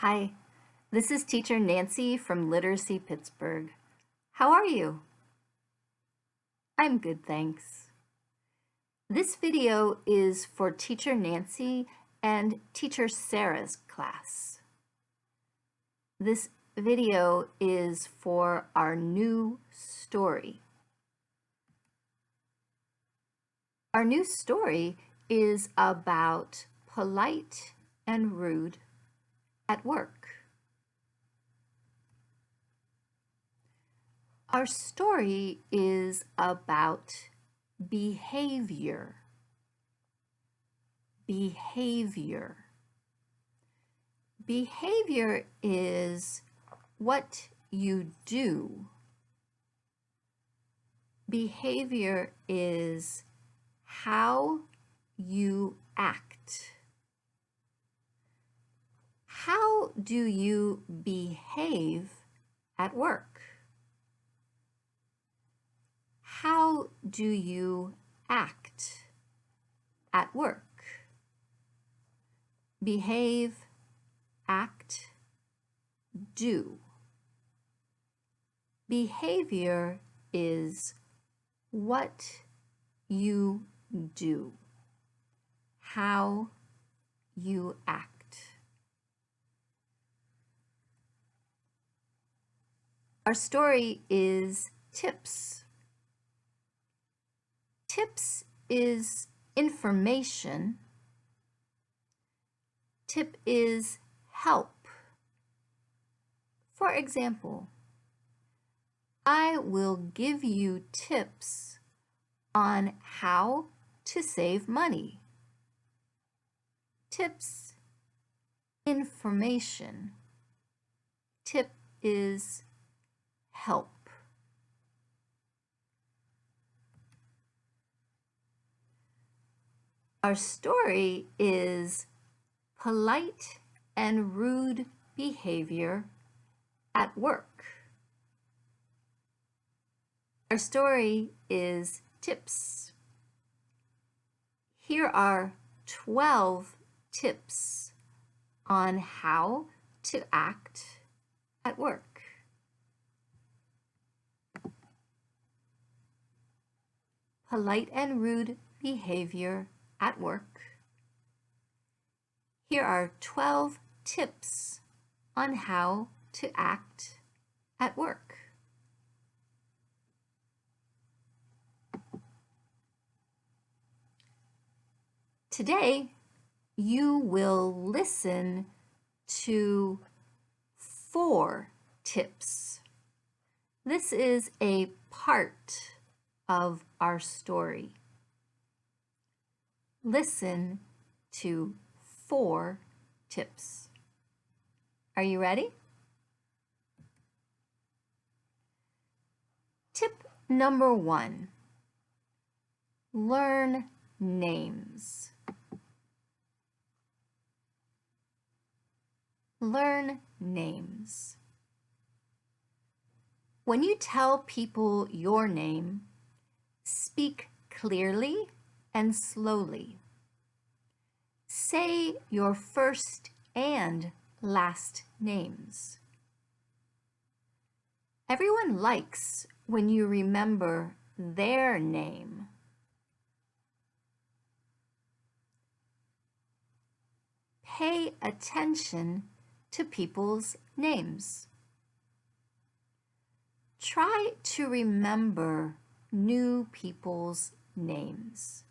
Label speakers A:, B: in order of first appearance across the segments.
A: Hi, this is Teacher Nancy from Literacy Pittsburgh. How are you? I'm good, thanks. This video is for Teacher Nancy and Teacher Sarah's class. This video is for our new story. Our new story is about polite and rude at work. Our story is about behavior. Behavior. Behavior is what you do. Behavior is how you act. How do you behave at work? How do you act at work? Behave, act, do. Behavior is what you do, how you act. Our story is tips. Tips is information. Tip is help. For example, I will give you tips on how to save money. Tips, information. Tip is help. Our story is polite and rude behavior at work. Our story is tips. Here are 12 tips on how to act at work. Polite and rude behavior at work. Here are 12 tips on how to act at work. Today, you will listen to 4 tips. This is a part of our story. Listen to 4 tips. Are you ready? Tip number 1, learn names. Learn names. When you tell people your name, speak clearly and slowly. Say your first and last names. Everyone likes when you remember their name. Pay attention to people's names. Try to remember new people's names.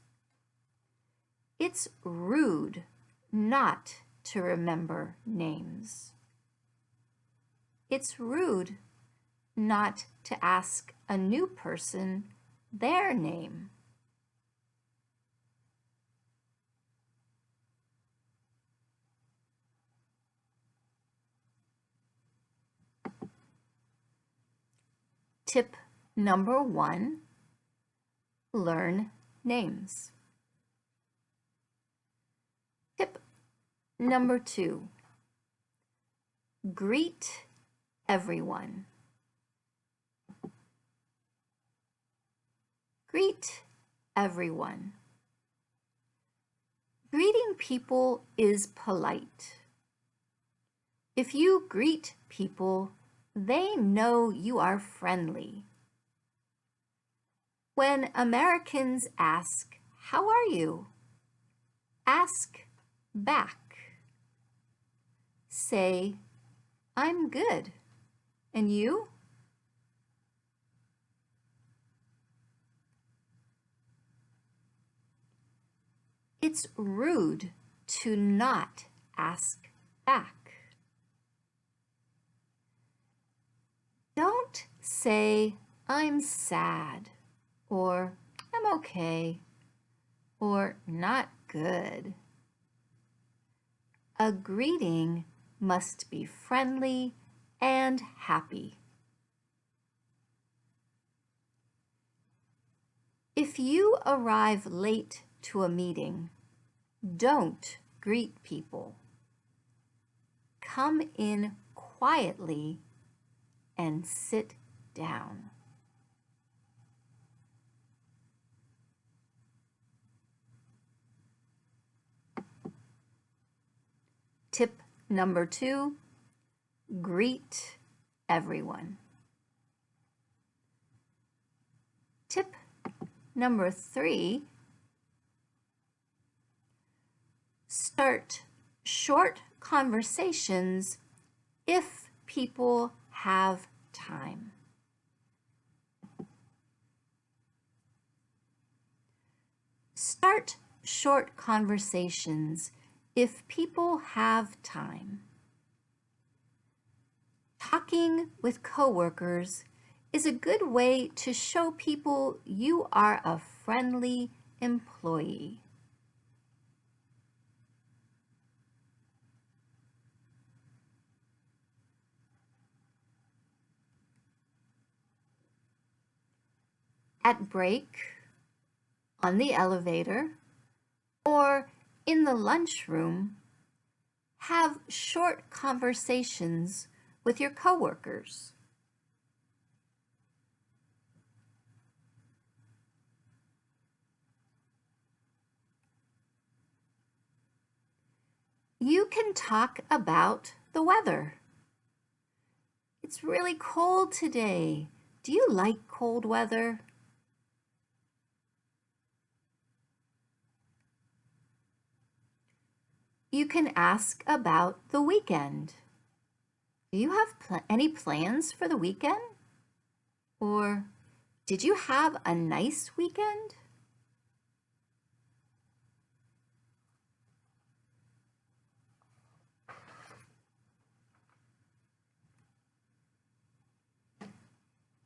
A: It's rude not to remember names. It's rude not to ask a new person their name. Tip number 1, learn names. Tip number 2, greet everyone. Greet everyone. Greeting people is polite. If you greet people, they know you are friendly. When Americans ask, "How are you?" ask back. Say, "I'm good. And you?" It's rude to not ask back. Don't say, "I'm sad," or "I'm okay," or "not good." A greeting must be friendly and happy. If you arrive late to a meeting, don't greet people. Come in quietly and sit down. Tip number 2, greet everyone. Tip number 3, start short conversations if people have time. Start short conversations if people have time. Talking with coworkers is a good way to show people you are a friendly employee. At break, on the elevator, or in the lunchroom, have short conversations with your coworkers. You can talk about the weather. It's really cold today. Do you like cold weather? You can ask about the weekend. Do you have any plans for the weekend? Or did you have a nice weekend?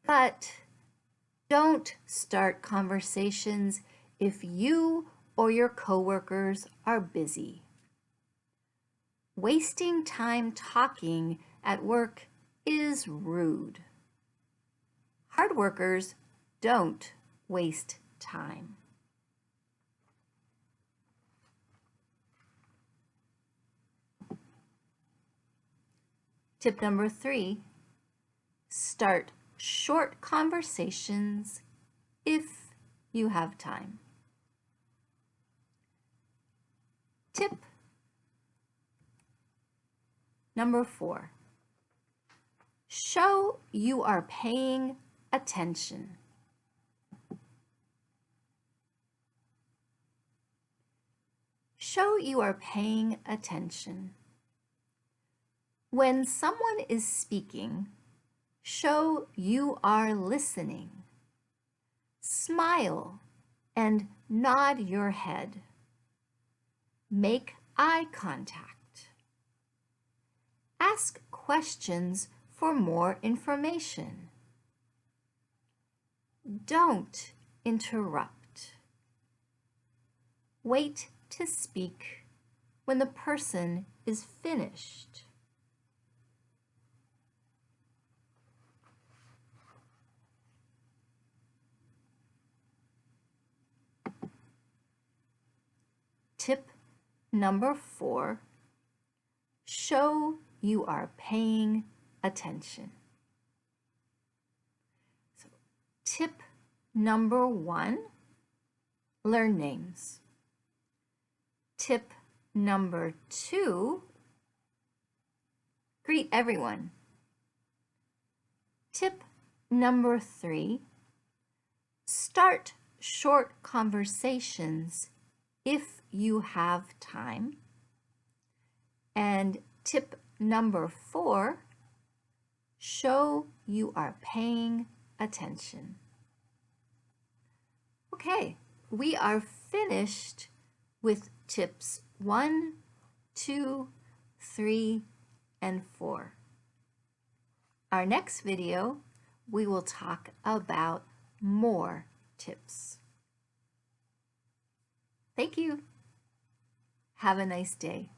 A: But don't start conversations if you or your coworkers are busy. Wasting time talking at work is rude. Hard workers don't waste time. Tip number 3, start short conversations if you have time. Tip number 4, show you are paying attention. Show you are paying attention. When someone is speaking, show you are listening. Smile and nod your head. Make eye contact. Ask questions for more information. Don't interrupt. Wait to speak when the person is finished. Tip number 4, show you are paying attention. So, tip number 1, learn names. Tip number 2, Greet everyone. Tip number 3, start short conversations if you have time. And tip number 4, show you are paying attention. Okay, we are finished with tips 1, 2, 3, and 4. Our next video, we will talk about more tips. Thank you. Have a nice day.